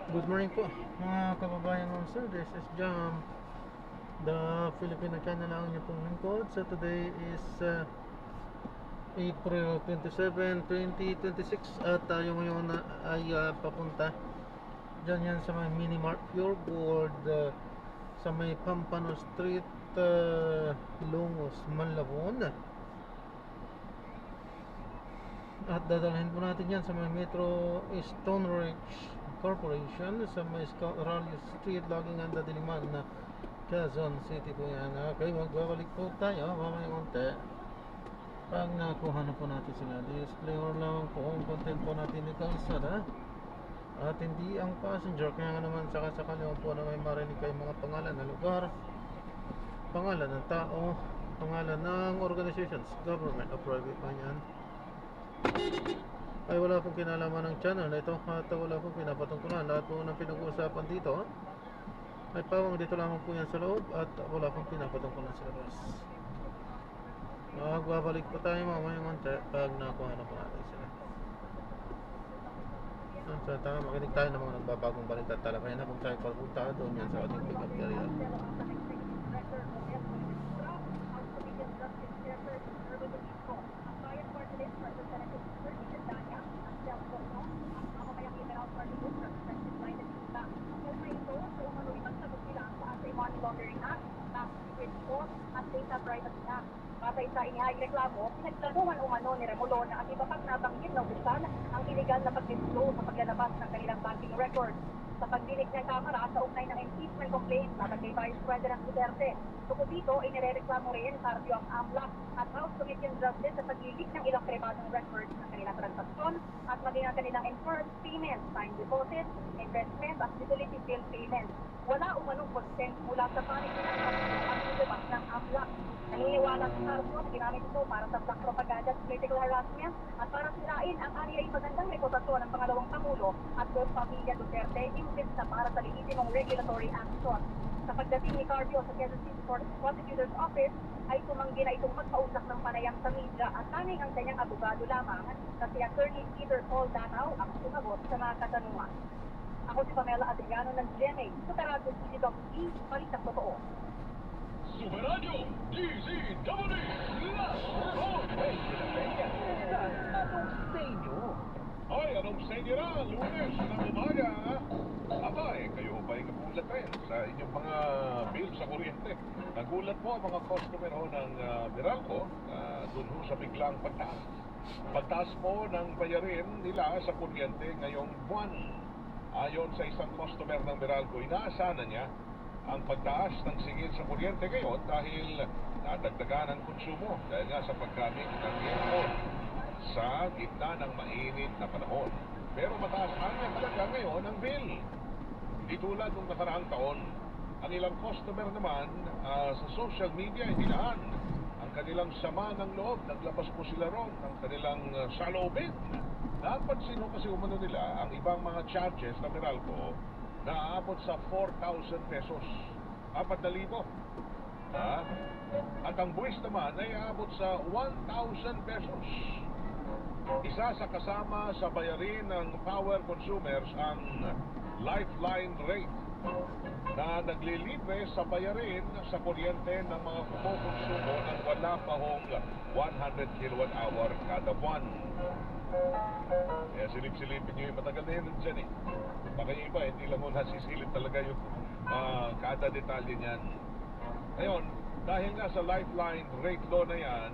Good morning po mga kababayan ng sir. This is Jam, the Filipino channel ang inyong pong lingkod. So today is April 27, 2026 at tayo ngayon ay papunta dyan yan sa may Mini Mart Pure Gold sa may Pampano Street, Longos, Malabon. At dadalhin po natin yan sa may Metro Stone Ridge Corporation sa may Raleigh Street, laging handa Diliman na Quezon City po yan. Okay, magbabalik po tayo mamaya konti pag nakuha na po natin sila. Disclaimer lang po ang content po natin ni Kalsada at hindi ang passenger, kaya nga naman sakasakali po na may marinig kayo mga pangalan ng lugar, pangalan ng tao, pangalan ng organizations, government o private man yan, ay wala pong kinalaman ng channel na ito at wala pong pinapatungkulan. Lahat po ng pinag-uusapan dito ay pawang dito lamang po yan sa loob at wala pong pinapatungkulan sa labas. Magbabalik po tayo mamaya konti pag nakuha na po natin sila. So tara, makinig tayo ng mga nagbabagong balita at talakayan habang tayo papunta doon yan sa ating pick-up area. Money Laundering Act, Secret Court, at Data Privacy Act. Batay sa inihayag reklamo, pinagtaguhan umano ni Remulo na ang iba pang nabanggit na opisyal ang iligal na pag-disclose sa paglalabas ng kanilang banking records. Sa pagdinig ng Kamara sa ugnay ng impeachment complaint laban kay Vice President Duterte. Tukod dito, inirereklamo rin Carpio ang AMLAC at House Committee on Justice sa paglilik ng ilang pribadong records ng kanilang transaksyon at maging ang kanilang enforced payments, time deposit, investment at utility bill payments. Wala umanong consent mula sa panig ng paglabas ng AMLAC. Naniniwala sa Carpio na ginamit ito para sa black propaganda at political harassment at para sirain ang aniyay magandang reputasyon ng pangalawang Pangulo at buong pamilya Duterte imbes na para sa lehitimong regulatory action. Sa pagdating ni Carpio sa Quezon City Prosecutor's Office, ay tumanggi na itong magpausap ng panayam sa media at tanging ang kanyang abogado lamang na si Attorney Peter Paul Danao ang sumagot sa mga katanungan. Ako si Pamela Adriano ng GMA, Superado CCWE, Balitang Totoo. Superadyo, DZWD, Last Road! Anong sa inyo? Ay, anong sa inyo na, Lunes ng umaga? Aba, kayo ba'y nagulat rin sa inyong mga bill sa kuryente? Nagulat po ang mga customer ho ng Meralco dun ho sa biglang pagtaas. Pagtaas po ng bayarin nila sa kuryente ngayong buwan. Ayon sa isang customer ng Meralco, inaasahan niya ang pagtaas ng singil sa kuryente ngayon dahil nadagdagan ang konsumo dahil nga sa paggamit ng aircon sa gitna ng mainit na panahon. Pero mataas ang talaga ngayon ang bill. Hindi tulad ng nakaraang taon. Ang ilang customer naman sa social media ay hinaan ang kanilang sama ng loob. Naglabas po sila ron ng kanilang saloobin. Napansin ho kasi umano nila ang ibang mga charges na Meralco na aabot sa 4,000 pesos. 4,000. At ang buwis naman ay aabot sa 1,000 pesos. Isa sa kasama sa bayarin ng power consumers ang lifeline rate na naglilibre sa bayarin sa kuryente ng mga kumukonsumo ng wala pa hong 100 kilowatt hour kada buwan. Kaya silip-silipin nyo yung matagal na yun dyan eh. Baka yung iba, hindi lang mo nasisilip talaga yung kada detalye niyan. Ngayon, dahil nga sa lifeline rate law na yan,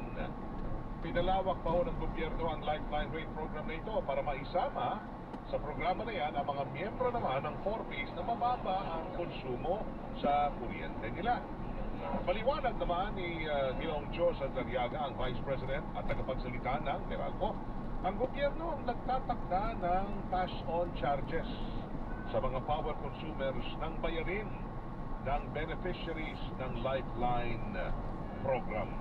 pinalawak pa ho ng gobyerno ang lifeline rate program na ito para maisama sa programa na yan ang mga miyembro naman ng 4Ps na mababa ang konsumo sa kuryente nila. Paliwanag naman ni Ginoong Joe Santariaga, ang Vice President at tagapagsalita ng Meralco, ang gobyerno ang nagtatakda ng pass-on charges sa mga power consumers ng bayarin ng beneficiaries ng Lifeline program.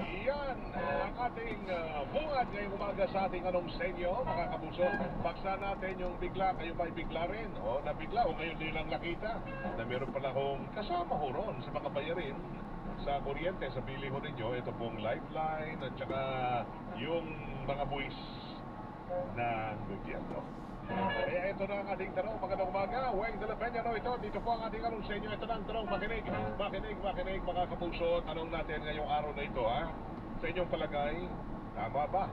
Iyan ang ating bungad ngayong umaga sa ating anong sa inyo, mga kapuso. Paksa natin yung bigla, kayo ba'y bigla rin? O nabigla, o ngayon din lang nakita na meron pala akong kasama ho ron sa mga bayarin sa kuryente, sa bili ho ninyo. Ito pong Lifeline at saka yung mga buwis ng gobyerno. Kaya ito na ang ating tanong, magandang umaga. Weng de la Peña, no, ito, dito po ang ating tanong sa inyo. Ito na ang tanong, makinig, mga kapuso. Tanong natin ngayong araw na ito, ha? Sa inyong palagay, tama ba?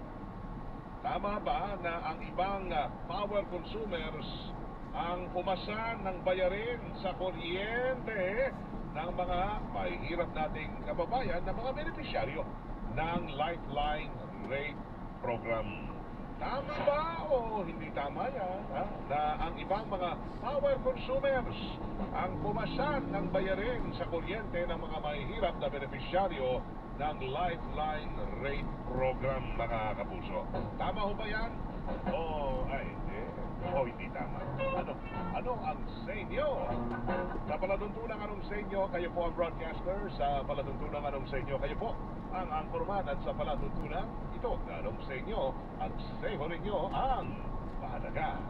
Tama ba na ang ibang power consumers ang pumasan ng bayarin sa kuryente ng mga mahihirap nating kababayan na mga benepisyaryo ng Lifeline Rate Program? Tama ba o hindi tama yan, ha? Na ang ibang mga power consumers ang pumasan ng bayarin sa kuryente ng mga mahihirap na benepisyaryo ng Lifeline Rate Program, mga kapuso? Tama ho ba yan? O ay hindi? O hindi tama? Ano ang say nyo? Sa palatuntunan anong say nyo, kayo po ang broadcaster. Sa palatuntunan anong say nyo, kayo po ang anchorman. At sa palatuntunan ito, anong say nyo, ang say ho ninyo ang mahalaga.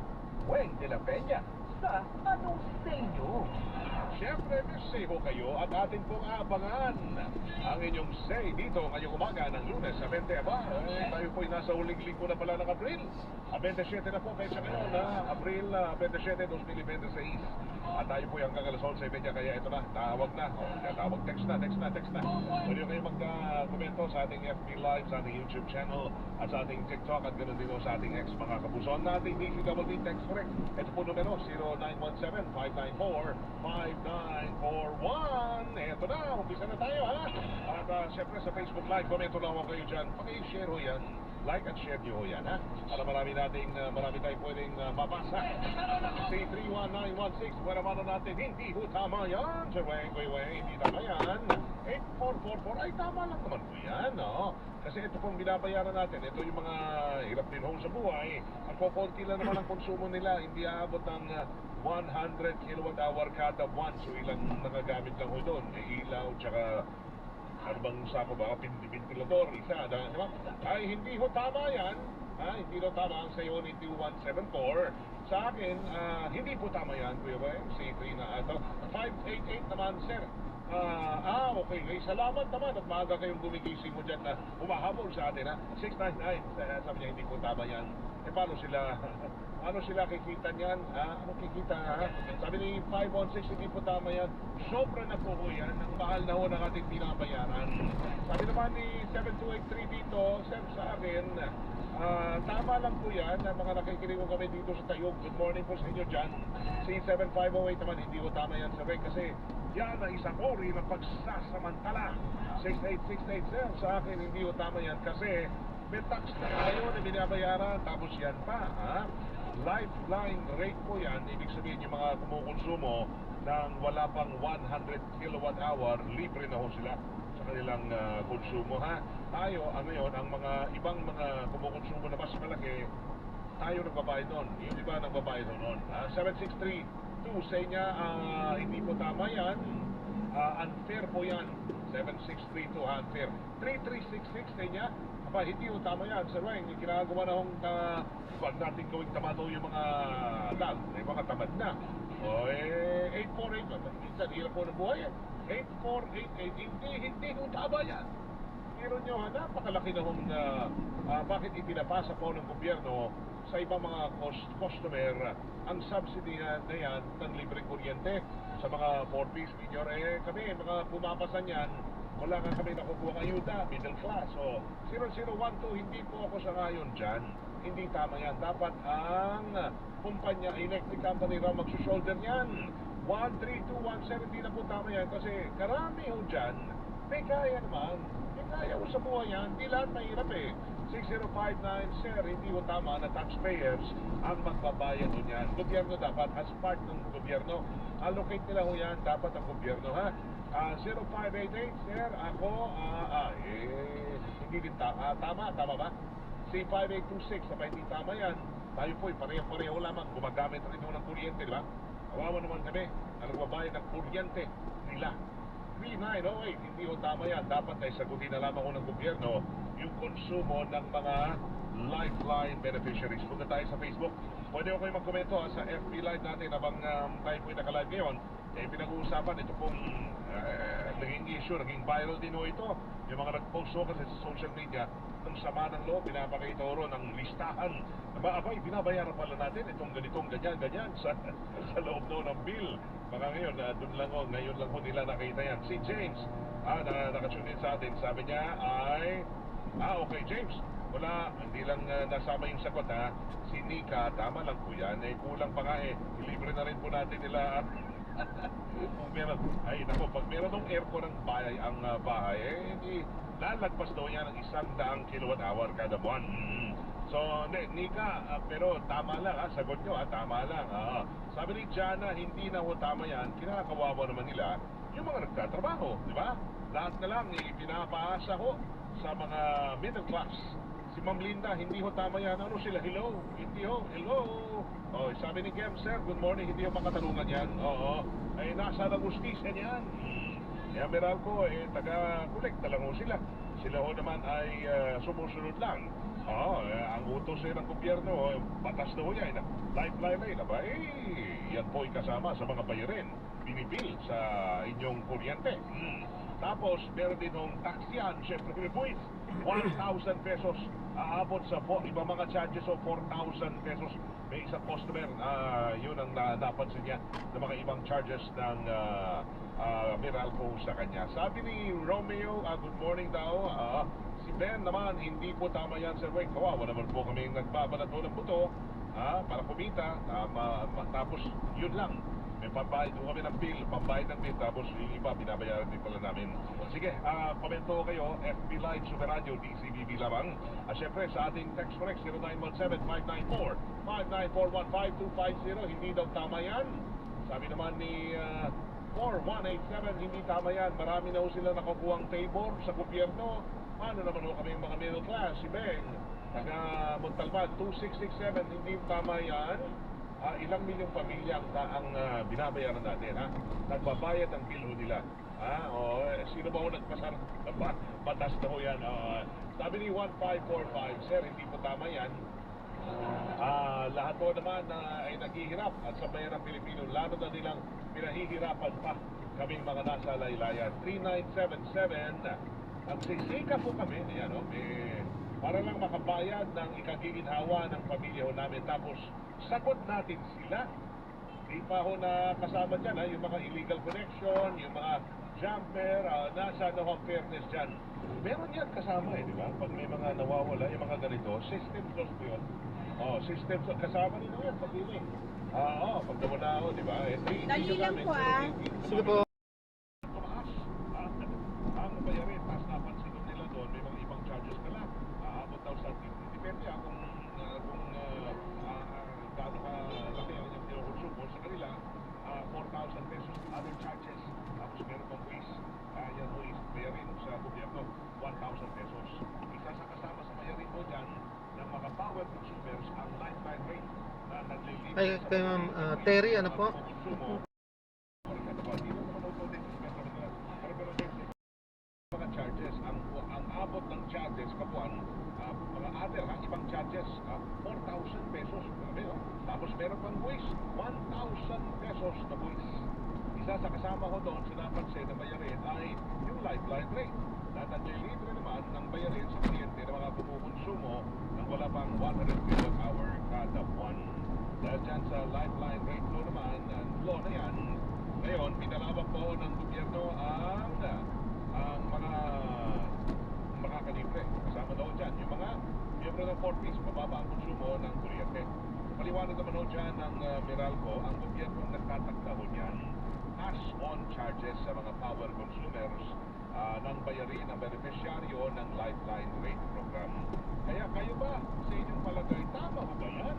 Weng de la Peña, sa anong say nyo? Siyempre, may say ho kayo at atin pong abangan ang inyong say dito ngayong umaga ng Lunes sa 20 Aba. Tayo po'y nasa huling linggo na pala ng Abril. 27 na po kayo sa ngayon, Abril 27, 2026. At tayo po'y hanggang alas 11:30, kaya ito na, tawag na. Tawag, text na. Pwede kayo mag-komento sa ating FB Live, sa ating YouTube channel, at sa ating TikTok, at ganoon din sa ating ex, mga kapuso. Ang ating DCWD text correct. Ito po numero, 0917-594-5941. Ito na, umpisa na tayo, ha? At syempre sa Facebook Live, komento lang ako kayo dyan. Paki-share ho yan. Like at share nyo ho yan, ha? Para marami tayong pwedeng mabasa. C31916, pwede naman natin, hindi ho tama yan. Sir Weng, hindi tama yan. 8444, ay tama lang naman po yan, no? Kasi ito pong binabayaran natin, ito yung mga hirap din ho sa buhay. Ang kukunti lang naman ang konsumo nila, hindi aabot ng 100 kilowatt-hour kada buwan. So ilang nagagamit lang ho doon, ilaw, tsaka ano bang sako ba, ventilador, isa, di ba? Ay, hindi ho tama yan. Hindi ho tama ang sayo ni 2174. Sa akin, hindi po tama yan, Kuya Weng. C3 na ito. 588 naman, sir. Okay. Salamat naman at maaga kayong gumigising mo dyan na humahabol sa atin, ha? 699. Sabi niya, hindi po tama yan. Paano sila kikita niyan? Ano kikita, ha? Sabi ni 516, hindi po tama yan. Sobra na po yan. Ang mahal na ho ng ating pinabayaran. Sabi naman ni 7283 dito, sir, sa akin, tama lang po yan. Mga nakikinig ko kami dito sa Tayog. Good morning po sa inyo dyan. Si 7508 naman, hindi ko tama yan, sir, kasi yan ay isang ori ng pagsasamantala. 6868, sir, sa akin, hindi ko tama yan kasi may tax na kayo na binabayaran, tapos yan pa, ha? Lifeline rate po yan, ibig sabihin yung mga kumukonsumo ng wala pang 100 kilowatt-hour, libre na ho sila sa kanilang konsumo, ha? Tayo, ngayon, ang mga ibang mga kumukonsumo na mas malaki, tayo nagbabayad doon. Yung iba nagbabayad doon. 7632, say niya, hindi po tama yan. Unfair po yan. 7632, unfair. 3366, say niya, hindi ho tama yan. Sir Weng, yung ginagawa na hong wag natin gawing tamado yung mga dal, yung mga tamad na. O, 848, minsan hirap po ng buhay. 8488, hindi ho tama yan. Pero nyo, napakalaki na hong bakit ipinapasa po ng gobyerno sa ibang mga customer ang subsidy na yan ng libreng kuryente sa mga 4-piece figure. Kami, mga pumapasan yan, wala nga kami nakukuha ng ayuda, middle class. So, 0012, hindi po ako sa ngayon dyan. Hindi tama yan. Dapat ang kumpanya, electric company raw magsushoulder yan. 13217, hindi na po tama yan kasi karami ho dyan, may kaya naman. May kaya ho sa buhay yan. Hindi lahat mahirap 6059, sir, hindi ho tama na taxpayers ang magbabayad ho yan. Gobyerno dapat, as part ng gobyerno, allocate nila ho yan, dapat ang gobyerno, ha? 0588, sir, ako, hindi din tama ba? Si 5826, sabay hindi tama yan. Tayo po'y pareho lamang, gumagamit rin ho ng kuryente, di ba? Kawawa naman kami, ang nagbabayad ng kuryente nila. 3908, hindi ho tama yan. Dapat ay sagutin na lamang ho ng gobyerno yung konsumo ng mga Lifeline beneficiaries. Punta tayo sa Facebook. Pwede ko kayo magkomento sa FB Live natin habang tayo po naka-live ngayon. Pinag-uusapan ito pong naging issue, naging viral din ho ito. Yung mga nag-post ho kasi sa social media ng sama ng loob, pinapakita ho ron ng listahan. Abay, binabayaran pala natin itong ganitong ganyan sa loob no ng bill. Baka ngayon, doon lang ho, ngayon lang ho nila nakita yan. Si James, nakatune in sa atin, sabi niya ay, okay James, wala, hindi lang nasama yung sagot ha. Si Nika, tama lang po yan, kulang pa nga libre na rin po natin nila. Kung meron, nako, pag meron ng aircon ang bahay, hindi lalagpas daw yan ng 100 kilowatt-hour kada buwan. So, Nika, pero tama lang sagot nyo tama lang. Sabi ni Jana, hindi na ho tama yan, kinakawawa naman nila yung mga nagtatrabaho, di ba? Lahat na lang pinapaasa ho sa mga middle class. Si Ma'am Linda, hindi ho tama yan. Ano sila? Hello? Hindi ho. Hello? Sabi ni Kem, sir, good morning. Hindi ho makatanungan yan. Oo. Nasa ng justisya niyan. Kaya Meralco, taga-kolekta lang ho sila. Sila ho naman ay sumusunod lang. Ang utos ng gobyerno, batas na ho yan. Lifeline na yun. Yan po ay kasama sa mga bayarin. Binibil sa inyong kuryente. Tapos, meron din hong tax yan. Siyempre, buwis. 1,000 pesos. Aabot sa ibang mga charges o 4,000 pesos. May isang customer, yun ang napansin niya ng mga ibang charges ng Meralco sa kanya. Sabi ni Romeo, good morning daw. Si Ben naman, hindi po tama yan, Sir Wayne. Kawawa naman po kami nagbabalat po ng buto para kumita. Tapos, yun lang. May pambayad ko kami ng bill, pambayad ng bill, tapos yung iba, binabayaran din pala namin. Sige, komento kayo, FB Live, Super Radio, DCBB lamang. Syempre, sa ating text correct, 0917-594-15250, hindi daw tama yan. Sabi naman ni 4187, hindi tama yan. Marami na ho sila nakukuhang favor sa gobyerno. Ano naman ho kami yung mga middle class? Si Beng, taga Montalban, 2667, hindi tama yan. Ilang milyong pamilya ang binabayaran natin, nagbabayad ang bill nila. Sino ba ho nagpasar? Batas na ho yan. Sabi ni 1545, sir, hindi po tama yan. Lahat po naman ay naghihirap at sa bayarang Pilipino, lalo na nilang pinahihirapan pa kaming mga nasa laylayan. 3977, nagsisika po kami, para lang makabayad ng ikagiginhawa ng pamilya ho namin. Tapos, sagot natin sila. Di pa ho na kasama dyan, yung mga illegal connection, yung mga jumper, nasa ang fairness dyan. Meron yan kasama di ba? Pag may mga nawawala, yung mga ganito, system loss po yun. System loss, kasama nito yan, pag ini. Pag nawala ho, di ba? Dali lang po Sige po. Tumaas. Ang bayarin, taas napansin nila doon, may mga ibang charges ka lang. Aabot daw sa depende kung gaano ka laki ang inyong kinukonsumo sa kanila, 4,000 pesos other charges. Tapos meron pang buwis. Yan buwis, bayarin sa gobyerno, 1,000 pesos. Isa sa kasama sa bayarin mo dyan ng mga power consumers ang lifetime rate na naglilibre Ay, kay Ma'am Terry, ano po? Mga charges, ang abot ng charges kapuan, mga other, ibang charges, 4,000 pesos. Tapos meron pang buwis, 1,000 pesos na buwis. Isa sa kasama ko doon, sinapansin na bayarin ay yung lifeline rate. Dahil naglilibre naman ng bayarin sa kliyente na mga kumukonsumo ng wala pang 100 kilowatt-hour kada buwan. Dahil dyan sa lifeline rate law naman, law na yan, ngayon, pinalawak po ng gobyerno ang mga makakalibre. Kasama daw dyan, yung mga miyembro ng 40s, mababa ang konsumo ng kuryente. Paliwanag naman daw dyan ng Meralco, ang gobyerno nagtatakda ho niyan cash-on charges sa mga power consumers ng bayarin ng beneficiaryo ng Lifeline Rate Program. Kaya kayo ba, sa inyong palagay, tama ho ba yan?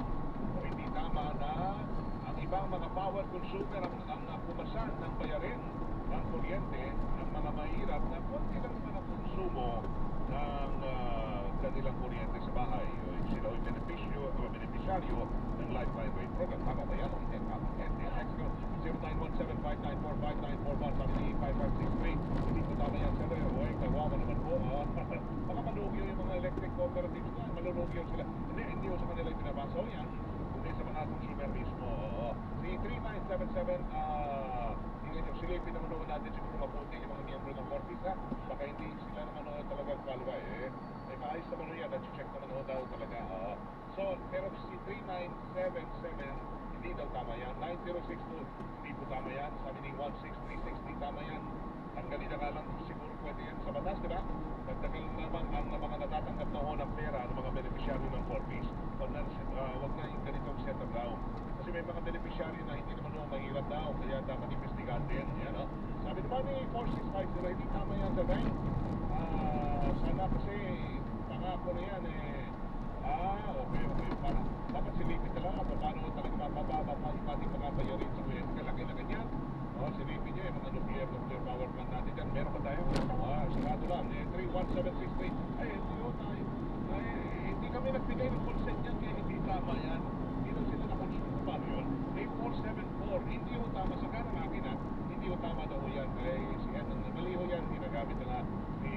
O hindi tama na ang ibang mga power consumer ang pumasan ng bayarin ng kuryente ng mga mahirap na konti lang naman ang konsumo ng kanilang kuryente sa bahay. Sila ay beneficiaryo ng Lifeline Rate Program. Tama ba yan? O hindi? Tama. Next go. 0917-594-5941 sabi ni 5563. Hindi ko tama yan, sir. Kawawa naman po. Baka malugyo yung mga electric cooperatives na. malulugyan sila. Hindi ko sa kanila yung binabasa ko yan, kundi sa mga consumer mismo. Oo. Si 3977, hindi nyo silipin naman naman natin siguro mabuti yung mga miyembro ng Corpus, ha? Baka hindi sila naman talaga qualify, eh. May maayos naman yan, at check naman daw talaga. Oo. So, pero si 3977, hindi daw tama yan. 9062, hindi po tama yan. Sabi ni 16360, hindi tama yan. Tanggalin na nga lang siguro pwede yan sa batas, di ba? Nagtagal naman ang mga natatanggap na ho ng pera ng mga beneficiary ng Corpus. Huwag na yung ganitong setup daw. Kasi may mga beneficiary na hindi naman ho mahirap daw, kaya dapat investigahan din. Yan, no? Sabi naman ni 4650, hindi tama yan sa bank. Sana kasi pangako na yan eh. Okay. Para, dapat silipin talaga paano talaga mapababa pa yung ating mga bayarin sa kuya. Kalaki na ganyan. Silipin nyo yung mga nuclear power plant natin dyan. Meron pa tayo. Sarado lang. 31763. Ay, hindi ho tayo. Hindi kami nagbigay ng consent yan kaya hindi tama yan. Hindi daw sila na-consult. Paano yun? 8474. Hindi ho tama sa kanang akin, ha. Hindi ho tama daw yan. Si Enan, mali ho yan. Ginagamit na ni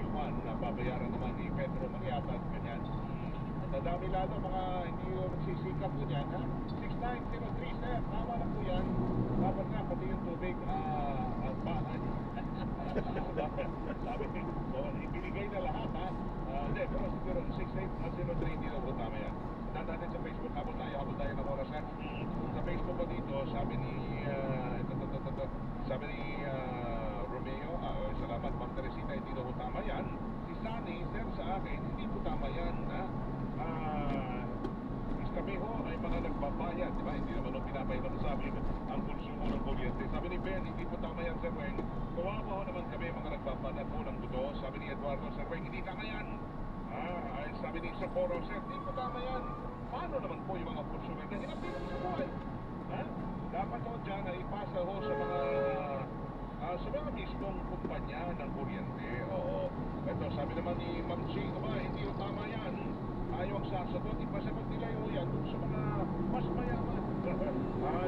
Juan na babayaran naman ni Pedro Maniata at ganyan. Nadami lalo mga hindi nagsisikap po dyan, ha? 6903, sir, tama na po yan. Dapat nga, pati yung tubig, bahan. Sabi, so, ibinigay na lahat, ha? Hindi, pero siguro, 6803, hindi na po tama yan. Tanda natin sa Facebook, habol tayo ng oras, ha? Sa Facebook po dito, sabi ni, Romeo, salamat, Ma'am Teresita, hindi na po tama yan. Si Sunny, sir, sa akin, hindi po tama yan, ha? Kami ho ay mga nagbabayad, di ba? Hindi naman nung pinapahiram sa amin ang konsumo ng kuryente. Sabi ni Ben, hindi po tama yan, Sir Weng. Kawawa ho naman kami mga nagbabayad po ng buto. Sabi ni Eduardo, Sir Weng, hindi tama yan. Sabi ni Socorro, Sir, hindi po tama yan. Paano naman po yung mga konsumer na hirap din sa buhay? Dapat ho dyan ay ipasa ho sa mga mismong kumpanya ng kuryente. Oo. Ito, sabi naman ni Ma'am G, hindi ho tama yan. Ayaw ang sasagot, ipasagot nila yung yan sa mga mas mayaman.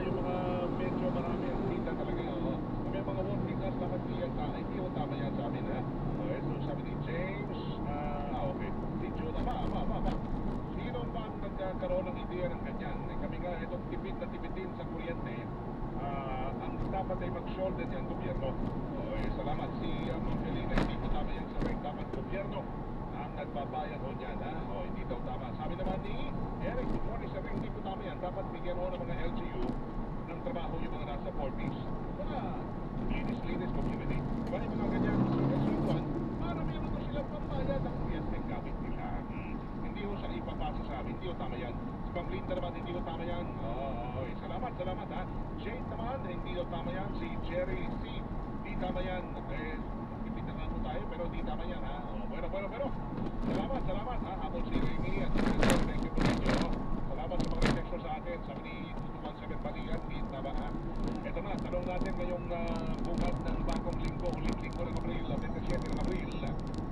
Yung mga medyo marami ang kita talaga yun. May mga working class dapat yan, hindi yung tama yan sa amin, ha? So sabi ni James, okay. Si Jude, aba. Sino ba ang nagkakaroon ng ideya ng ganyan? Kami nga, itong tipid na tipidin sa kuryente, ang dapat ay mag-shoulder yan, gobyerno. Salamat. Si Ma'am Felina, hindi po tama yan sa ring. Dapat gobyerno ang nagbabayad ho dyan, ha? Hindi daw tama. Sabi naman ni Eric, hindi po tama yan. Dapat bigyan ho ng mga LGU ng trabaho yung mga nasa 40s. Mga linis community. Diba yung mga ganyan? Suwan, para meron na silang pambayad ang kuryente gamit nila. Hindi ho siya ipapasa sa amin. Hindi ho tama yan. Si Pang Linda naman, hindi ho tama yan. Salamat, ha? Jade naman, hindi ho tama yan. Si Jerry C, hindi tama yan. Ipitan po tayo, pero hindi tama yan, ha? Pero. Salamat, ha? Habang si Remy at si Sir, thank you po ninyo. Salamat sa mga reflection sa atin. Sabi ni 217 Baligan, hindi tama, ha? Ito na, tanong natin ngayong bukas ng bagong linggo, ulit linggo ng Abril, 27 ng Abril.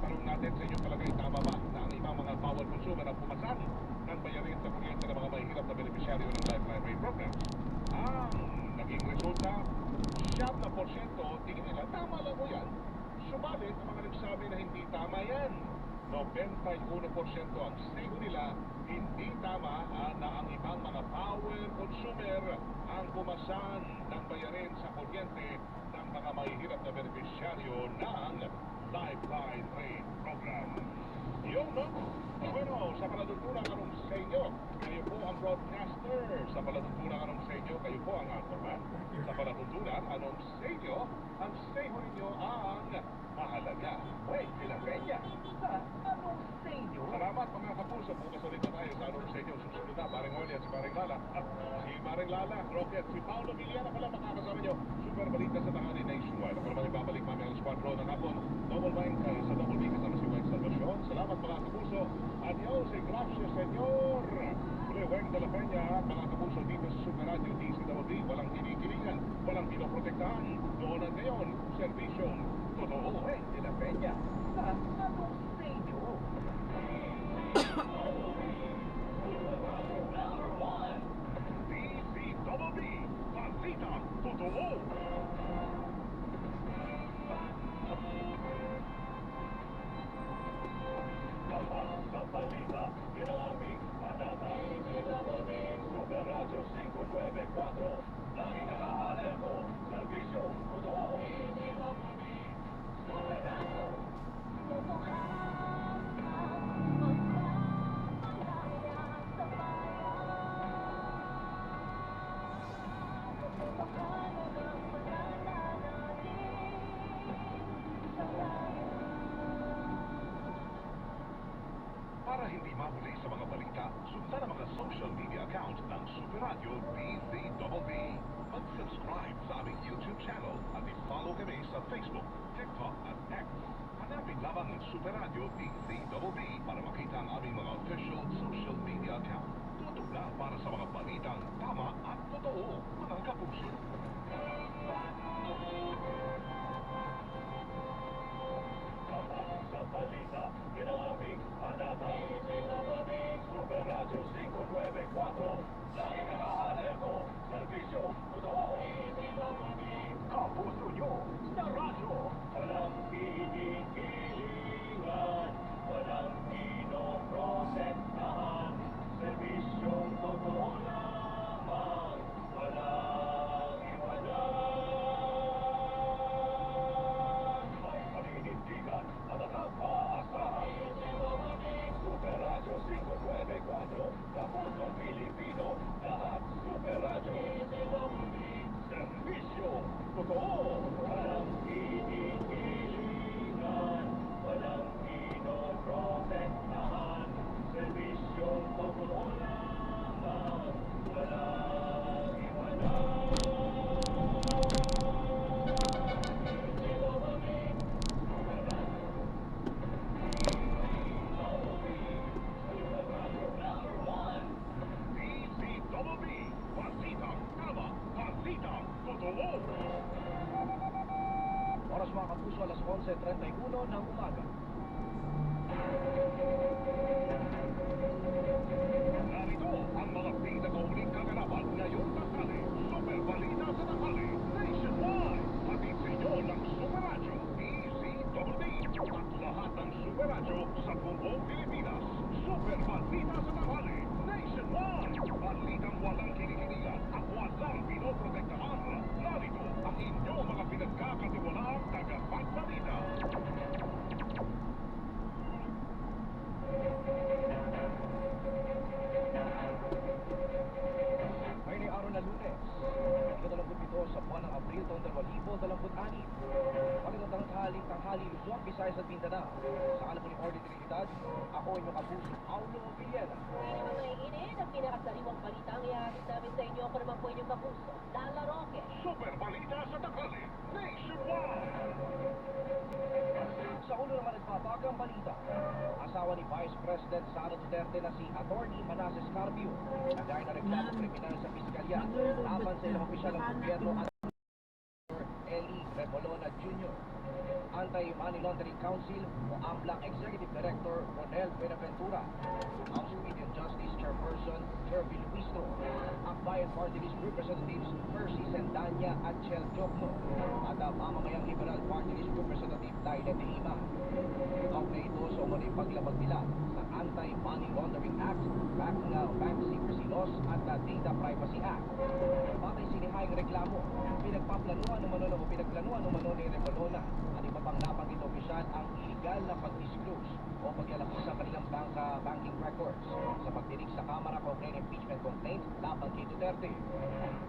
Tanong natin sa inyo palagay, tama ba na ang ibang mga power consumer ang pumasan ng bayarin sa kuryente ng mga mahihirap na beneficiaryo ng Lifeline Rate Program? Ang naging resulta, 7% tingin nila, tama lang mo yan. Subalit, ang mga nagsabi na hindi tama yan. 91% ang sigo nila, hindi tama na ang ibang mga power consumer ang pumasan ng bayarin sa kuryente ng mga mahihirap na beneficiaryo ng Lifeline Rate Program. Yun, no? Pero sa palatuntunan anong sa inyo, kayo po ang broadcaster. Sa palatuntunan anong sa inyo, kayo po ang anchorman. Sa palatuntunan anong sa inyo, ang say ho ninyo ang mahalaga. Wait, Pilapenya. Sa anong sa inyo? Salamat mga kapuso. Bukas ulit na tayo sa anong sa inyo. Susunod na, Paring Oli at si Paring Lala. At si Paring Lala, Rocket, si Paolo Villana pala makakasama nyo. Super balita sa tanghali nationwide. Ako naman ibabalik mami ang squadron ng hapon. Double Mind sa Double B kasama si Weng Salvacion. Salamat mga kapuso. Adios, gracias, senyor. Weng de la Peña, mga kapuso dito sa Super Radio DCWD. Walang kinikilingan, walang pinoprotektahan. Noon at ngayon, serbisyong totoo. Weng de la Peña, sa anong sa inyo? DCWD, balita totoo. Sa balita, Para hindi mahuli sa mga balita, sundan ang mga social media account ng Super Radio DZBB. Mag-subscribe sa aming YouTube channel at i-follow kami sa Facebook, TikTok at X. Hanapin lamang ang Super Radio DZBB para makita ang aming mga official social media account. Tutok na para sa mga balitang tama at totoo, mga kapuso. Sa balita, ginaming hanapang Super Radio 594. Lagi nakaalerto, servisyo, totoo. Kapuso nyo, sa radyo. Walang hinihilingan, walang pinoprotektahan. Servisyong totoo lamang, walang iwanan. May paninindigan at nakapaasahan. Super Radio 594, Kapusong Pilipino, lahat Super Radio. Servisyo, totoo, walang hinihilingan, walang pinoprotektahan. Servisyong totoo lamang, walang iwanan. DZBB, balitang tama, balitang totoo. Oras mga kapuso, alas 11:31 ng umaga. Narito ang mga pinakauling kaganapan ngayong tanghali. Super Balita sa tanghali, nationwide. Hatid sa inyo ng Super Radio, DZBB, at lahat ng Super Radio sa buong Pilipinas. Super Balita sa tanghali, nationwide. Balitang walang kinikiligan at walang pinoprotektahan. Narito ang inyong mga pinagkakatiwalaang tagapagbalita. Ngayong araw na Lunes, 27 sa buwan ng Abril taong 2026. Magandang tanghali Luzon, Visayas at Mindanao. Sa alam po ni Ordinarydad, ako inyong kapuso, Paulo Villena. Hindi naman naiinit ang pinakasariwang balita ang ihatid namin sa inyo. Ako naman po inyong kapuso, Lala Roque. Super Balita sa tanghali, nationwide. Sa ulo naman nagbabagang balita, asawa ni Vice President Sara Duterte na si Atty. Manasseh Carpio, nagdahil na reklamo kriminal sa piskalya laban sa ilang opisyal ng gobyerno at Eli Remolona Jr. Anti-Money Laundering Council o AMLAC Executive Director Ronel Buenaventura, House Committee on Justice Chairperson Jervy Luistro, Akbayan Party List Representatives Percy Sendanya at Chel Jokno, at ang mamamayang Liberal Party List Representative Laila de Lima. Kaugnay ito sa umunay paglabag nila sa Anti-Money Laundering Act, Bank Secrecy Laws at Data Privacy Act. Batay sinihayang reklamo, pinagplanuhan umano ni Remolona at iba pang nabanggit opisyal ang illegal na pag-disclose o paglalabas sa kanilang banking records sa pagdinig sa Kamara kaugnay ng impeachment complaint laban kay Duterte.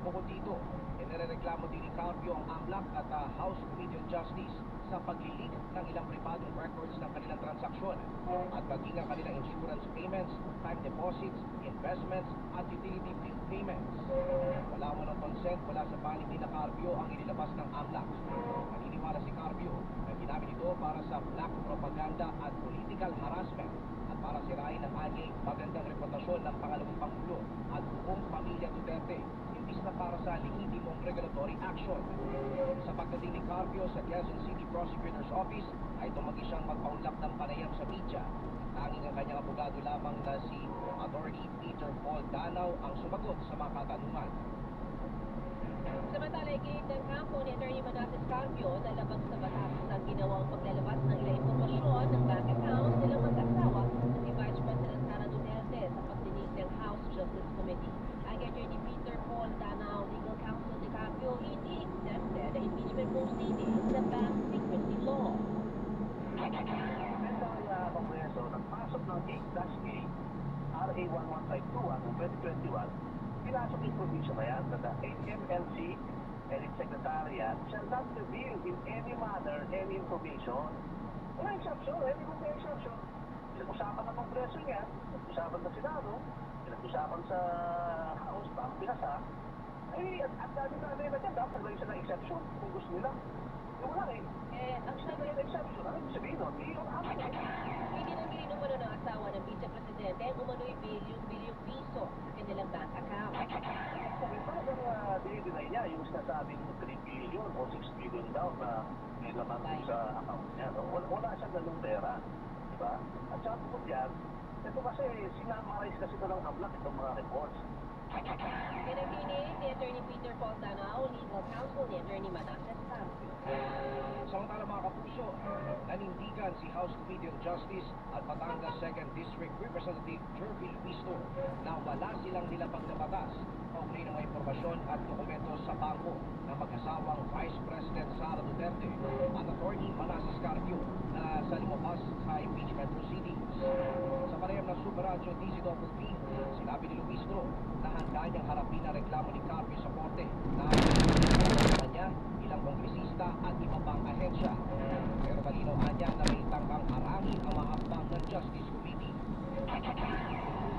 Bukod dito, inirereklamo din ni Carpio ang AMLAC at House Committee on Justice sa paglilik ng ilang pribadong records ng kanilang transaksyon at maging ang kanilang insurance payments, time deposits, investments at utility bill payments. Wala mo ng consent mula sa panig ni Carpio ang inilabas ng AMLAC. Naniniwala si Carpio na ginamit ito para sa black propaganda at political harassment at para sirain ang anyay magandang reputasyon ng pangalawang Pangulo at buong pamilya Duterte, imbis na para sa lehitimong regulatory action. Sa pagdating ni Carpio sa Quezon City Prosecutor's Office ay tumagi siyang magpaunlak ng panayam sa media. Tanging ang kanyang abogado lamang na si Attorney Peter Paul Danaw ang sumagot sa mga katanungan. Samantala, iginit ng kampo ni Atty. Manasseh Carpio na labag sa batas ang ginawang paglalabas ng ilang impormasyon ng bank accounts nilang mag-asawa na si Vice President Sara Duterte sa pagdinig ng House Justice Committee. Ang Atty. Peter Paul Paul Danao, legal counsel ni Carpio, hindi exempted ang impeachment proceedings sa bank secrecy law. Sa Kongreso, nagpasok ng case RA 1152 noong 2021, pinasok yung provision na yan na the HMLC and its secretariat shall not reveal in any manner any information. Wala exception, hindi mo may exception. Pinag-usapan ng Kongreso yan, pinag-usapan ng Senado, pinag-usapan sa House, parang pinasa. Eh, at dami-dami na dyan, dapat naglayo sila ng exception kung gusto nila. Yung wala eh. Actually, May exception, ano yung sabihin nun? Hindi yung actually. hindi nang umano ng asawa ng vice-presidente ang umano'y bilyong piso sa kanilang bank account. Sabi talagang dinideny niya yung sinasabing 3 billion o 6 billion daw na may laman doon sa account niya. No? Wala siyang ganung pera. Diba? At saka po dyan, ito kasi sinamarize kasi ito ng hamlak itong mga reports. Pinaginig ni Attorney Peter Paul Danao, legal counsel ni Attorney Manasseh Carpio. Samantala mga kapuso, nanindigan si House Committee on Justice at Batangas 2nd District Representative Jervil Visto na wala silang nilabag na batas kaugnay ng mga impormasyon at dokumento sa bangko ng mag-asawang Vice President Sara Duterte at Attorney Manasseh Carpio na sa lumabas sa impeachment proceedings. Sa parehong ng Super Radio DZWP, sinabi ni Luistro na handa niyang harapin ang reklamo ni Carpio sa korte na niya ilang kongresista at iba pang ahensya. Pero malinaw niya na may tangkang harangin ang mga hakbang ng Justice Committee.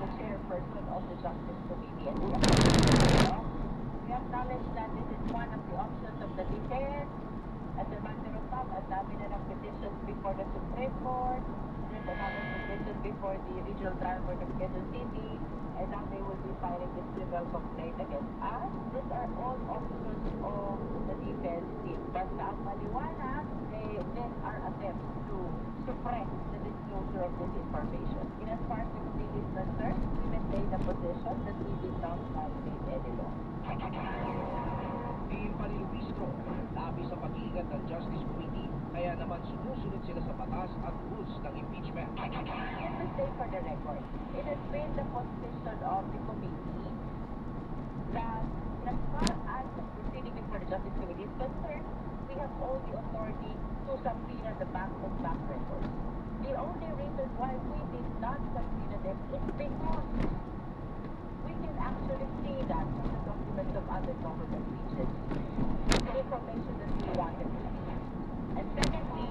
The chairperson of the Justice Committee, and we acknowledge that this is one of the options of the defense. As a matter of fact, ang dami na ng petitions before the Supreme Court, there's another petition before the Regional Trial Court of Quezon City, and now they will be filing this criminal complaint against us. These are all options of the defense team. But sa ang maliwanag, these are attempts to suppress the disclosure of this information. In as far as the committee is concerned, we maintain the position that we did not violate any law. Tingin pa ni Luistro, labi sa pag-iingat ng Justice Committee, kaya naman sumusunod sila sa batas at rules ng impeachment. Let me say for the record, it has been the position of the committee that as far as the proceeding before the Justice Committee is concerned, we have all the authority to subpoena the back and back records. The only reason why we did not subpoena them is because we can actually see that from the documents of other government agencies, the information that we wanted to see. And secondly,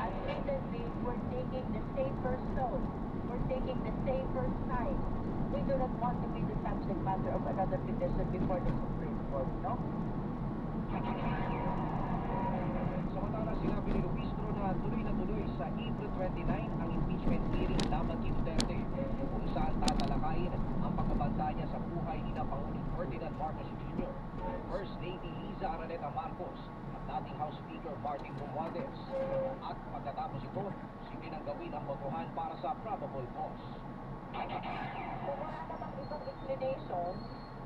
as recently, we're taking the safer zone. We're taking the safer side. We do not want to be the subject matter of another petition before the Supreme Court, no? Samantala sinabi ni Luistro na tuloy sa April 29 ang impeachment hearing laban kay Duterte kung saan tatalakayin ang pagbabanta niya sa buhay ni Pangulong Ferdinand Marcos Jr., First Lady Liza Araneta Marcos at dating House Speaker Martin Romualdez. At pagkatapos ito, sige nang gawin ang botohan para sa probable cause. Kung wala namang ibang explanation,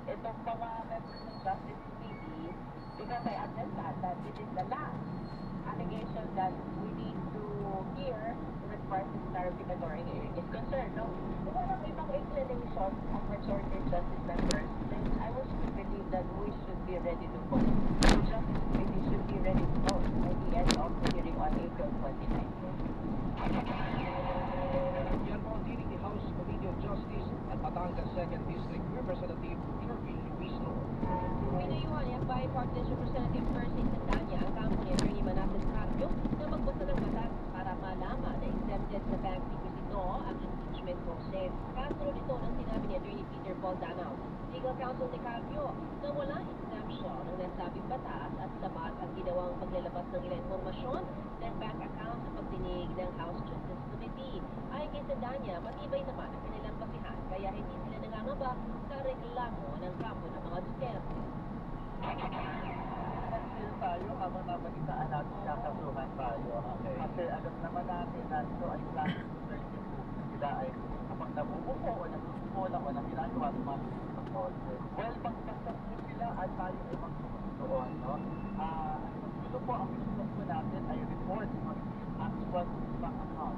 itong mga members ng Justice Committee, because I understand that this is the last allegation that we need to hear as far as this clarificatory hearing is concerned, no? Kung walang ibang explanation of majority justice members, then I would believe that we should be ready to vote. The Justice Committee should be ready to vote at the end of the hearing on April 29. Yan po ang tinig ni House Committee on Justice at Batangas 2nd District Representative Jervil Luistro. Pinayuhan ni Akbay Park District Representative Percy Santana ang kampo ni Attorney Manasseh Carpio na magbasa ng batas para malaman na exempted sa bank secrecy law ang impeachment process. Kasunod ito ng sinabi ni Attorney Peter Paul Danao, legal counsel ni Carpio, na walang exemption ng nasabing batas at sapat ang ginawang paglalabas ng ilang informasyon ng bank account sa pagdinig ng House Justice Committee. Ayon kay Santana, matibay naman ang kanilang basihan kaya hindi sila nangangamba sa reklamo ng kampo ng mga Duterte. Nagsil tayo habang nabalitaan natin kakasuhan tayo. Okay. Kasi alam naman natin na ito ay classic 32. Sila ay kapag nabubuko o nagsusukola o nang ginagawa tumasin sa order. Well, pagpasok mo sila at tayo ay magsusukoon. No? Gusto po ang gusto po natin ay report on actual bank account,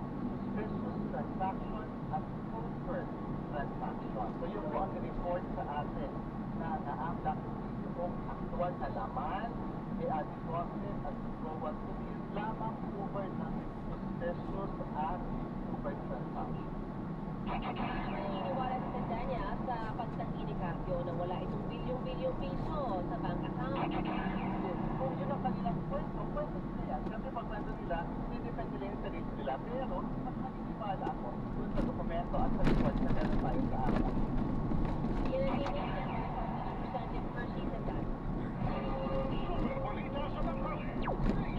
suspicious transaction at confirmed transaction. So yun po ang report sa atin na ang yung aktual na laman, i-adjusted at global cookies lamang over ng processors at over transaction. Naniniwala si Santana sa pagtanggi ni Carpio na wala itong bilyong-bilyong piso sa bank account. Kung yun ang kanilang kwento, kwento nila yan. Kasi pag nandun nila, hindi depende lang sa sarili nila. Pero, mas naniniwala ako dun sa dokumento at sa report na meron tayo sa akin. Yan ang hinihingi niya sa Representative Percy Santana. Super balita sa tanghali. Nationwide.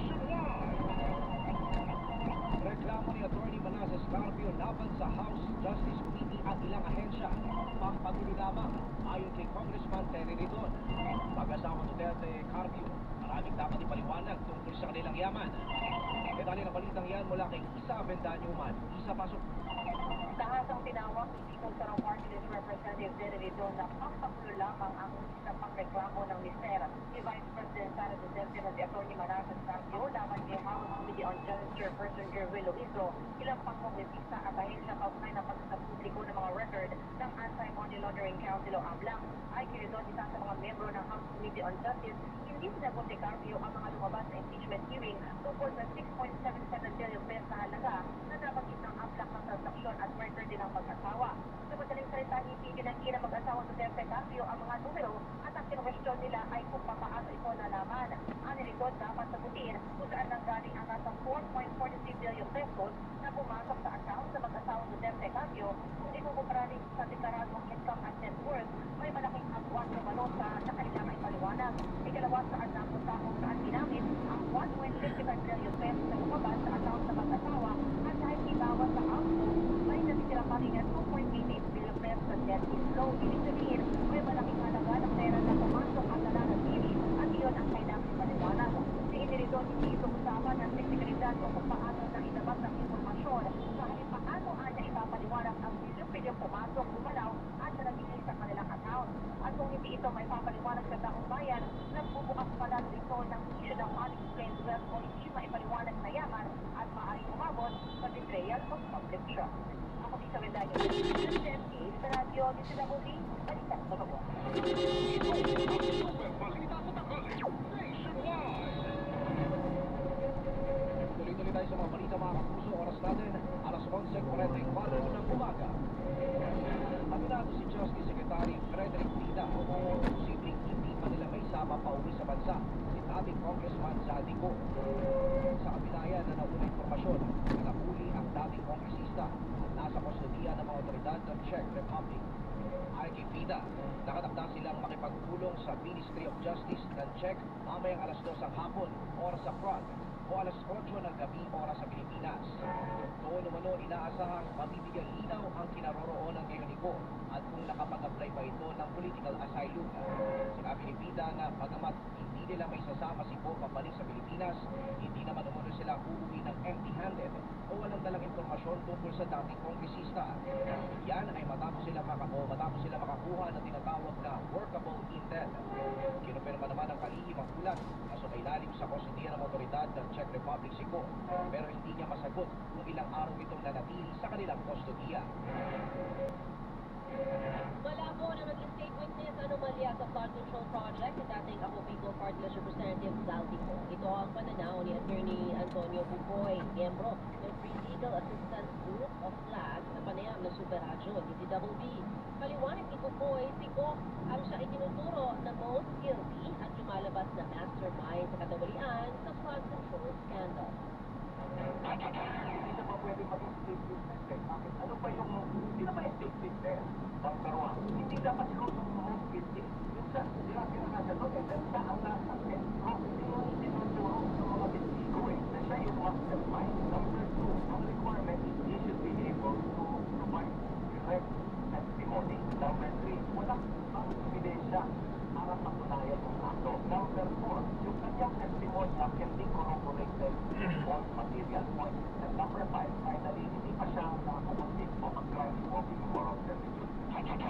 Reklamo ni Atty. Manasseh Carpio laban sa House Justice Committee at ilang ahensya. Pangpagulo lamang ayon kay Congressman Terry Ridon. Mag-asawa Duterte Carpio, maraming dapat ipaliwanag tungkol sa kanilang yaman. Detalye ng balitang yan mula kay Isa Avendaño Man. Isa, pasok. Tahasang tinawag ni Tito Sarong Party List Representative Terry Ridon na pangpagulo lamang ang isang pangreklamo ng mister ni Vice President Sara Duterte na si Atty. Manasseh Carpio laban kay House Committee on Justice Chairperson Jervil Loizo, ilang pangkongresista at ahensya kaugnay ng pagsasapubliko ng mga record ng Anti-Money Laundering Council o AMLAC. Ay kay Ridon, isa sa mga membro ng House Committee on Justice, hindi sinagot ni Carpio ang mga lumabas na impeachment hearing tungkol sa 6.77 billion pesos na halaga na nabanggit ng AMLAC ng transaksyon at record din ng mag-asawa. Sa madaling salita, hindi pinanggi ng mag-asawa Duterte Carpio ang mga numero at ang kinwestiyon nila ay kung paano ito nalaman. Ani Ridon, dapat sagutin kung saan nanggaling ang nasa 4.43 billion pesos na pumasok sa account sa mag-asawa Duterte Carpio. Kung ikukumpara rin sa deklaradong income at net worth, may malaking agwat na balot na kailangan ipaliwanag. Ikalawa, saan napunta kung saan ginamit ang 1.55 billion pesos na lumabas sa account sa mag-asawa at kahit ibawas sa outflow, may natitira pa rin ang 2.88 billion pesos na debt inflow. Ibig sabihin, may malaking halaga ng pera na pumasok at nananatili at iyon ang kailangan ipaliwanag. Si Ridon, hindi ito usapan ng sekretarya kung paano na ilabas ang informasyon kahit paano niya ipapaliwanag ang bilyong-bilyong pumasok, gumalaw at nanagili sa kanilang account. At kung hindi ito may papaliwanag sa taong bayan, nagbubukas pala ito ng issue ng unexplained wealth o hindi maipaliwanag na yaman at maaaring umabot sa betrayal of public trust. Ako si Sawendayo, SME sa radyo, DCWD, balita sa babo. Ito ang super balita sa tanghali. Nationwide. Tuloy-tuloy tayo sa mga balita, mga kapuso. Oras natin, alas 11:44 ng umaga. Aminado si Justice Secretary Frederick Vida o posibleng hindi pa nila may sama pa uwi sa bansa si dating Congressman Zaldico. Sa kabilayan na nauna informasyon na nahuli ang dating kongresista at nasa kustodiya ng mga otoridad ng Czech Republic. Ayon kay Vida, nakatakda silang makipagpulong sa Ministry of Justice ng Czech mamayang alas 2 ng hapon, oras sa Prague, o alas 8 ng gabi, oras sa Pilipinas. Doon umano inaasahang mabibigyang linaw ang kinaroroonan kay Jonico at kung nakapag-apply pa ito ng political asylum. Sinabi ni Vida na bagamat hindi nila may sasama si Bo pabalik sa Pilipinas, hindi naman umano sila uuwi ng empty-handed o walang dalang informasyon tungkol sa dating kongresista. Yan ay matapos sila makakuha ng tinatawag na workable intel. Kinumpirma naman ang kalihimang ulat na sumailalim sa kustodiya ng otoridad ng Czech Republic si Go, pero hindi niya masagot kung ilang araw itong nanatili sa kanilang kustodiya. Malabo na maging state witness anomalya sa flood control project ng dating Ako Bicol Party List Representative Zaldico. Ito ang pananaw ni Attorney Antonio Bucoy, miyembro ng Free Legal Assistance Group of FLAG na panayam ng Super Radio, DCWB. Paliwanag ni Bucoy, si Go ang siya itinuturo na most guilty at lumalabas na mastermind sa katawalian sa flood control scandal. Hindi na pa pwede maging state business eh. Bakit? Ano ba yung, hindi na ba yung state business? Number one, hindi dapat ikaw yung most guilty. Minsan, sinabi na nga sa doon, siya ang nasa sentro. Yung tinuturo sa mga testigo eh, na siya yung mastermind. Number two, ang requirement is you should be able to provide direct testimony. Number three, walang ebidensya para patunayan yung kaso. Number four, yung kanyang testimony can be corroborated on material points. And number five, finally, hindi pa siya nakakonvict of a crime involving moral turpitude. Ito,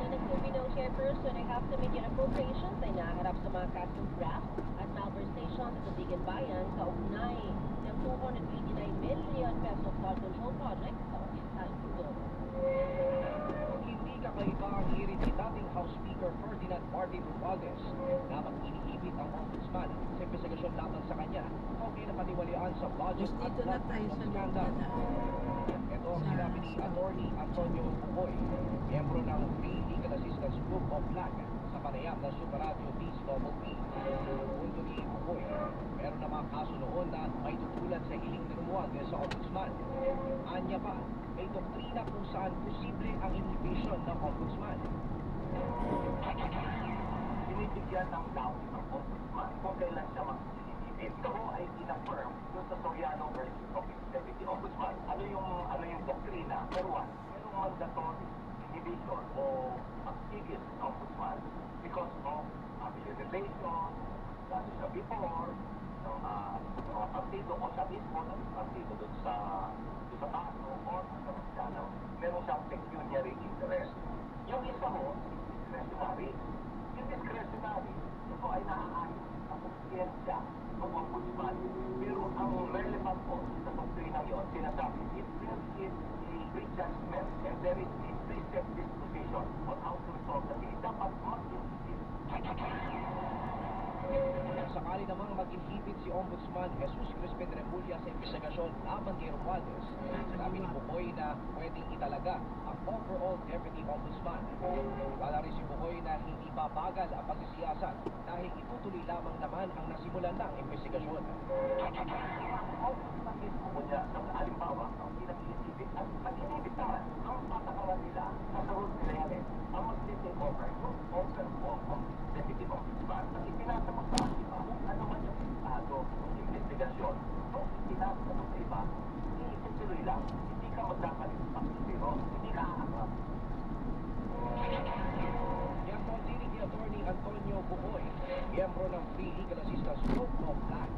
na nagsabi ng chairperson ay House Committee on Appropriations ay naharap sa mga kasong graft at malversation sa Tubigan Bayan sa ugnay ng 289 million peso flood control project sa Oriental Mindoro. Kung hindi ka Kakaiba ang hirit ni dating House Speaker Ferdinand Martin Romualdez na mag-inihibit ang ombudsman sa investigasyon laban sa kanya kaugnay na katiwalian sa budget at Dito na flood tayo sa scandal. loob. Ito ang sinabi ni Attorney Antonio Bukoy, miyembro ng Free Legal Assistance Group of LAG sa panayam ng Super Radio DZBB. Punto ni Bukoy, meron na mga kaso noon na may tutulad sa hiling ni Romualdez sa ombudsman. Anya pa, may doktrina kung saan posible ang inhibition ng ombudsman. Binibigyan ng tao ng ombudsman kung kailan siya mag-inhibit. Ito ay in-affirm doon sa Soriano versus Deputy Ombudsman. Ano yung doktrina? Number one, merong mandatory inhibition o pagtigil ng ombudsman because of family relations, lalo siya before, ng mga partido o siya mismo ng partido doon sa kaso o sa masyadong meron siyang pecuniary interest. Yung isa mo, discretionary. Yung discretionary, ito ay naaayon sa konsyensya ng ombudsman. Pero ang relevant po sa doktrina yun, sinasabi, if there is a prejudgment and there is a preset disposition on how to resolve the case, dapat mag-inhibit. Sakali namang mag-inhibit si Ombudsman Jesus Crispin Remulla sa investigasyon laban kay Romualdez, sabi ni Bukoy na pwedeng italaga ang overall Deputy Ombudsman. Wala rin si Bukoy na hindi babagal ang pagsisiyasat dahil itutuloy lamang naman ang nasimulan ng investigasyon. Ombudsman mismo po niya, halimbawa, ang pinag-inhibit at pag-inhibit naman, ang patakaran nila, nasa rules nila yan ang mag-take over, yung offer po ang Deputy Ombudsman, at ipinasa mo sa iba, kung ano man yung estado ng investigasyon, kung ipinasa mo sa iba, itutuloy lang, hindi ka magkakalit sa zero, hindi ka aarap. Yan po ang tinig ni Attorney Antonio Bukoy, miyembro ng Free Legal Assistance Group of LAG.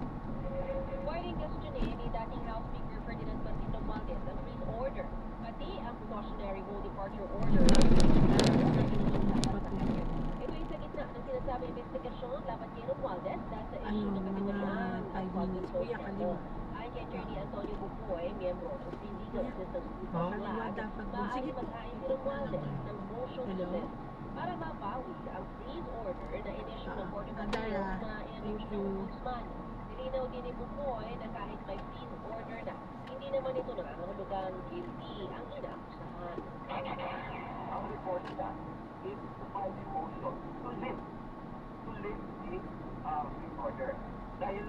Pwedeng questionin ni dating House Speaker Ferdinand Martin Romualdez ang freeze order, pati ang precautionary no departure order. Ito ay sa gitna ng sinasabing investigasyon laban kay Romualdez dahil sa issue ng katiwalian at flood control scandal. Ayon kay Attorney Antonio Bukoy, miyembro ng Free Legal Assistance Group of LAG, maaaring maghain si Romualdez ng motion to lift para mabawi ang freeze order na inisyu ng Board of Appeals na inabigin ng Ombudsman. Nilinaw din ni Bukoy na kahit may freeze order na, hindi naman ito nangangahulugang guilty ang inaakusahan. Ang report niya is to file a motion to lift the free order. Dahil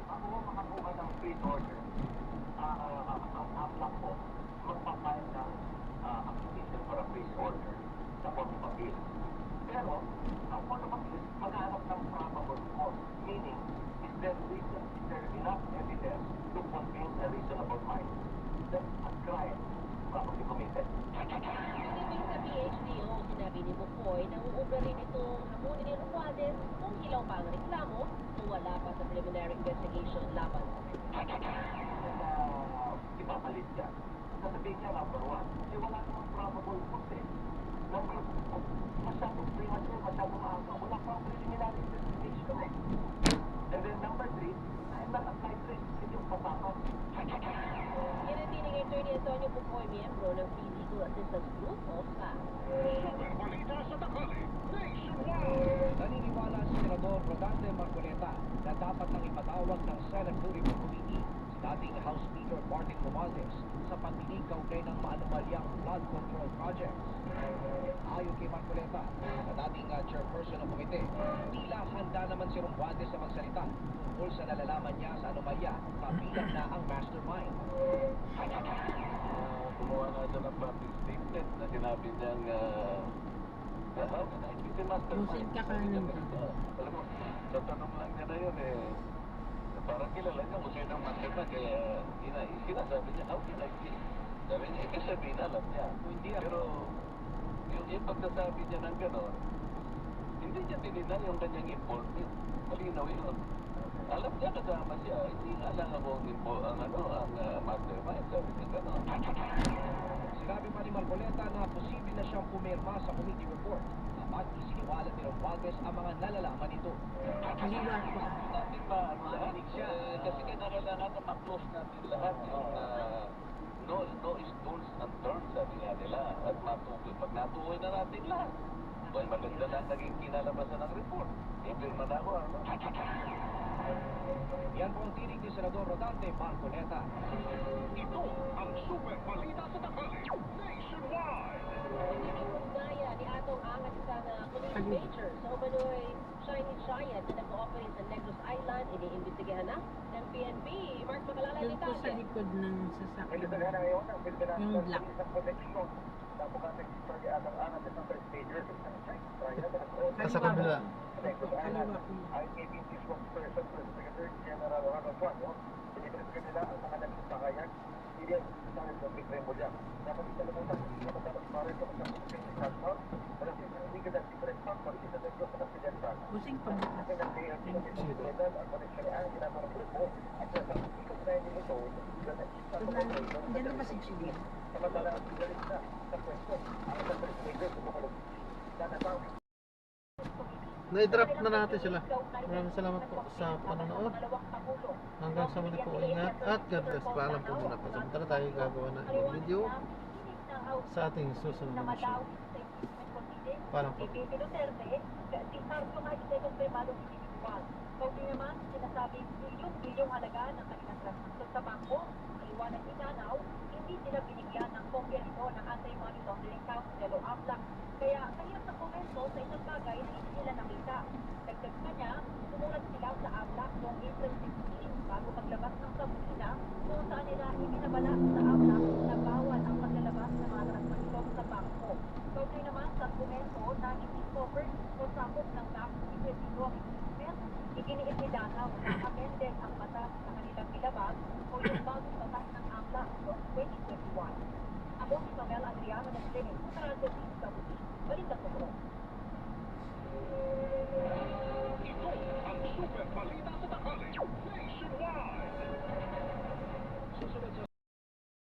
ako makakuha ng free order, ang AMLAC po, magpapile ng application for a free order sa Board of Appeals. Pero, ang Board of Appeals, maghanap ng probable cause, meaning, is there enough evidence to convince a reasonable mind that a crime probably committed? Ibig sa PhDO, sinabi ni Bukoy na uubra rin itong hamunin ni Romualdez kung hilaw pa ang reklamo kung wala pa sa preliminary investigation laban sa ipapalit siya. Sasabihin niya, number one, wala namang probable cause eh. Number two, masyadong premature, masyadong maaga, wala pa ang preliminary investigation eh. And then number three, I'm not a flight risk, hindi yung kasama. Yan ang tinig ni Attorney Antonio Bukoy, miyembro ng Free Legal Assistance Group of LAG. Super balita sa tanghali, nationwide! Naniniwala si Senador Rodante Marcoleta na dapat nang ipatawag ng Senate Blue Ribbon Committee si dating House Speaker Martin Romualdez sa pagdinig kaugnay ng maanumalyang flood control projects. Ayon kay Marcoleta, na dating chairperson ng komite, tila handa naman si Romualdez na magsalita tungkol sa nalalaman niya sa anomalya, kabilang na ang mastermind. Gumawa na ito ng public statement na sinabi niyang hindi mastermind. Busin ka kanan ka. Alam mo, sa tanong lang niya na yun parang kilala niya kung sino ang mastermind kaya sinasabi niya, how can I be? Sabi niya, ibig sabihin alam niya. Pero yung pagkasabi niya ng gano'n, hindi niya tininan yung kanyang involvement. Malinaw yun. Alam niya kasama siya, hindi nga lang ako ang mastermind, sabi niya gano'n. Sinabi pa ni Marcoleta na posible na siyang pumirma sa committee report at isiniwalat ni Romualdez ang mga nalalaman nito. Liwat pa. Natin ba, marinig siya? Kasi kailangan na ma-close natin lahat yung no is tools and terms, sabi nga nila. At matukoy, pag natukoy na natin lahat, ay maganda lang naging kinalabasan ng report. Impirma na ako, ano? Yan po ang tinig ni Senador Rodante Marcoleta. Ito ang super balita sa tanghali nationwide. Ugnayan ni Atong Angat sa police major sa Umanoy Chinese Giant na nag-ooperate sa Negros Island. Iniimbestigahan na ng PNP. Mark, makalala Doon ni po sa Target. likod ng sasakyan. ngayon ang Pilipinas Yung black. isang koneksyon na bukating istorya at ang anat ng first major sa isang Chinese Giant na Sa kabila. Kaliwa po. Ayon kay BT spokesperson for Secretary General Ronald Suarez, sinipresyon nila ang mga naging sakayan hindi ang sasakyan ng Big Remulla. Dapat ikalimutan hindi naman dapat para sa mga Philippine National walang isang legal and different factor isa sa Diyos ng Occidental. Busing pabukas. Kasi ng day ang pinag-iitan ang koneksyon ay ginagawa ng grupo at sa ikot na hindi ito Diyan na ba si Chile? samantala ang sigalit na sa pwesto ang sa first major sa Bukalog. Nanatawag Na-drop na natin sila. Maraming salamat po sa panonood. Hanggang sa muli po, ingat at God bless. Paalam po muna po. Samantala tayo gagawa ng ibang video sa ating susunod na mission. Paalam po. VP Duterte, si Carlo nga hindi kumpirmado individual. Kaugnay naman, sinasabing bilyong halaga ng kanilang transaksyon sa bangko, maliwanag ni Nanaw, hindi sila binigyan ng kopya nito ng Anti-Money Laundering Council o AMLAC. Kaya kahirap na komento sa isang bagay na hindi nila nakita. Dagdag pa niya, sumulat sila sa AMLAC noong April 16 bago maglabas ng kabulina kung saan nila ibinabala sa AMLAC na bawal ang paglalabas ng mga transaksyon sa bangko. Kaugnay naman sa argumento na hindi covered o sakop ng Bank Secret Dito ang investment, iginiit ni Danaw na amended ang batas na kanilang ilabas o yung bagong batas ng AMLAC noong 2021. Ako si Pamela Adriano ng Clinic sa Radyo Discovery. Balikan mo. Ito ang super balita sa tanghali nationwide. Susunod sa